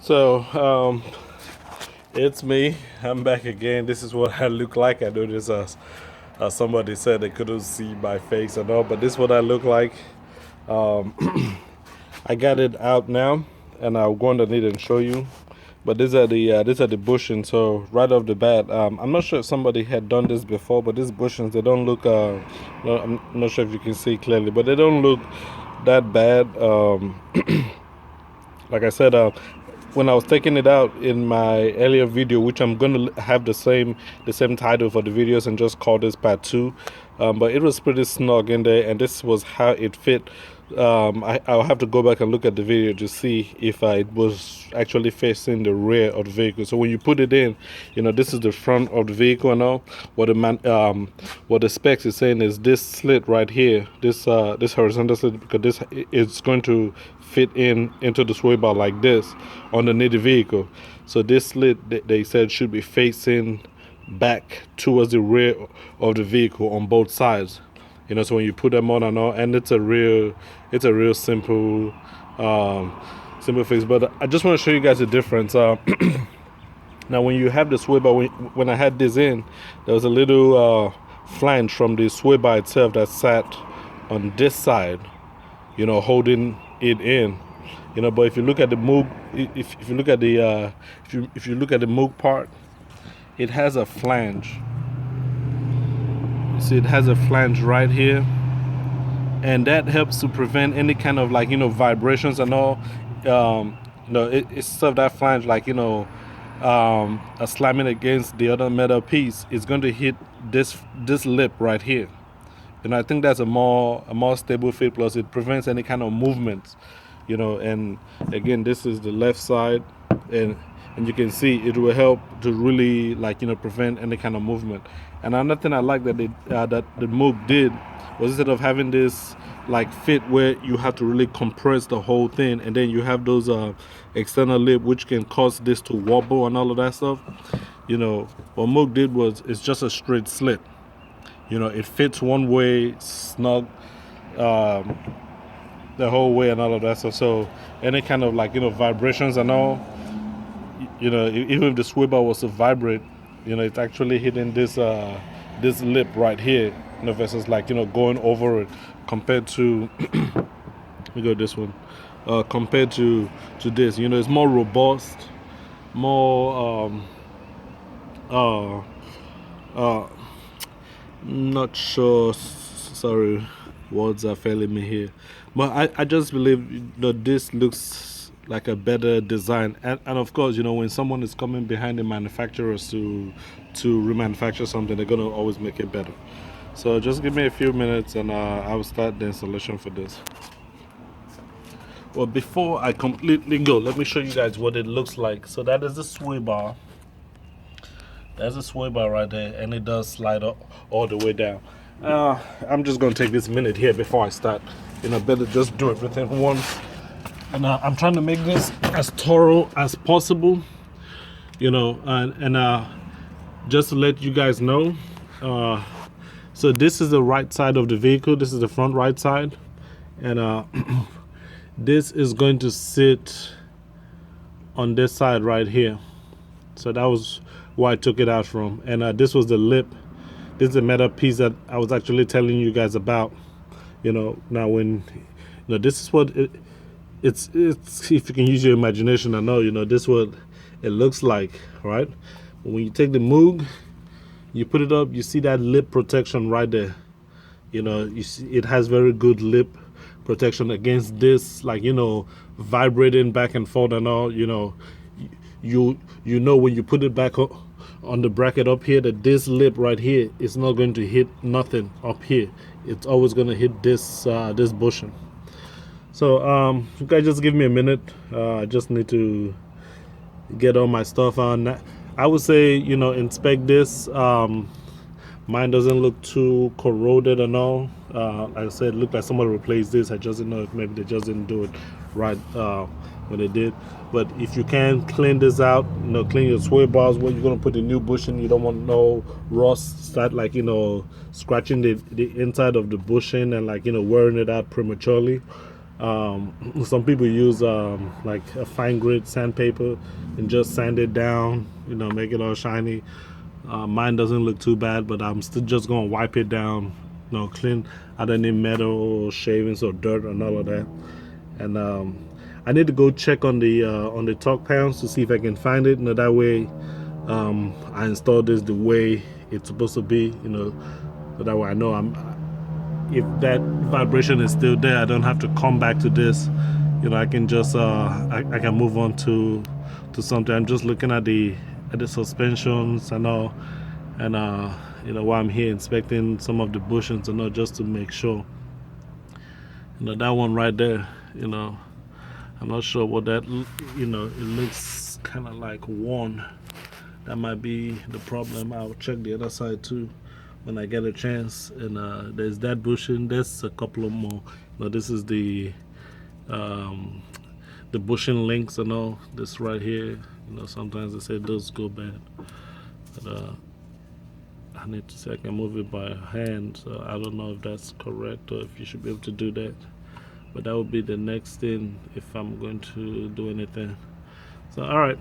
So, it's me. I'm back again. This is what I look like. I know this as somebody said they couldn't see my face and all, but this is what I look like. Um, I got it out now, and I'll go underneath and show you. But these are the bushings. So right off the bat, I'm not sure if somebody had done this before, but these bushings they don't look. No, I'm not sure if you can see clearly, but they don't look that bad. Like I said, when I was taking it out in my earlier video, which I'm gonna have the same title for the videos and just call this part 2, but it was pretty snug in there, and this was how it fit. I'll have to go back and look at the video to see if it was actually facing the rear of the vehicle. So when you put it in, this is the front of the vehicle and all. What the specs is saying is this slit right here, this horizontal slit, because this is going to fit into the sway bar like this underneath the vehicle. So this slit, they said, should be facing back towards the rear of the vehicle on both sides. So when you put them on and all, and it's a real simple fix. But I just want to show you guys the difference. Now, when you have the sway bar, when I had this in, there was a little flange from the sway bar itself that sat on this side, holding it in. But if you look at the Moog, if you look at the if you look at the Moog part, it has a flange. See, it has a flange right here, and that helps to prevent any kind of vibrations and all. It's stuff that flange, a slamming against the other metal piece is going to hit this lip right here. I think that's a more stable fit. Plus, it prevents any kind of movements. And again, this is the left side, and you can see it will help to really prevent any kind of movement. And another thing I like that that the Moog did was, instead of having this fit where you have to really compress the whole thing, and then you have those external lip which can cause this to wobble and all of that stuff. What Moog did was, it's just a straight slit. It fits one way, snug, the whole way and all of that stuff. So any kind of vibrations and all, even if the sway bar was to vibrate, it's actually hitting this lip right here, versus going over it, compared to we go this one, compared to this. It's more robust, more not sure, sorry, words are failing me here, but I just believe this looks like a better design. And of course, when someone is coming behind the manufacturers to remanufacture something, they're going to always make it better. So just give me a few minutes, and I will start the installation for this. Well, before I completely go, let me show you guys what it looks like. So that is the sway bar. There's a sway bar right there, and it does slide up all the way down. I'm just going to take this minute here before I start. Better just do everything once. And I'm trying to make this as thorough as possible, and just to let you guys know, so this is the right side of the vehicle. This is the front right side, and this is going to sit on this side right here. So that was where I took it out from, and this was the lip. This is the metal piece that I was actually telling you guys about. Now when this is what it's if you can use your imagination, I know this is what it looks like, right? When you take the Moog, you put it up, you see that lip protection right there. You see it has very good lip protection against this, vibrating back and forth and all. You when you put it back on the bracket up here, that this lip right here is not going to hit nothing up here. It's always going to hit this bushing. So you guys just give me a minute. I just need to get all my stuff on. I would say, inspect this. Mine doesn't look too corroded and all. Like I said, it looked like somebody replaced this. I just didn't know if maybe they just didn't do it right when they did. But if you can clean this out, clean your sway bars when you're going to put the new bushing. You don't want no rust start scratching the inside of the bushing and wearing it out prematurely. Some people use like a fine grit sandpaper and just sand it down, make it all shiny. Mine doesn't look too bad, but I'm still just gonna wipe it down, clean out any metal or shavings or dirt and all of that. And I need to go check on the torque panels to see if I can find it. That way, I install this the way it's supposed to be. So that way I know if that vibration is still there, I don't have to come back to this. I can just I can move on to something. I'm just looking at the suspensions and all, and while I'm here inspecting some of the bushings and all, just to make sure. That one right there. I'm not sure what that. It looks kind of like worn. That might be the problem. I'll check the other side too when I get a chance. And there's that bushing. There's a couple of more. This is the bushing links and all. This right here. Sometimes they say those go bad, but I need to see. I can move it by hand. So I don't know if that's correct or if you should be able to do that. But that would be the next thing if I'm going to do anything. So all right.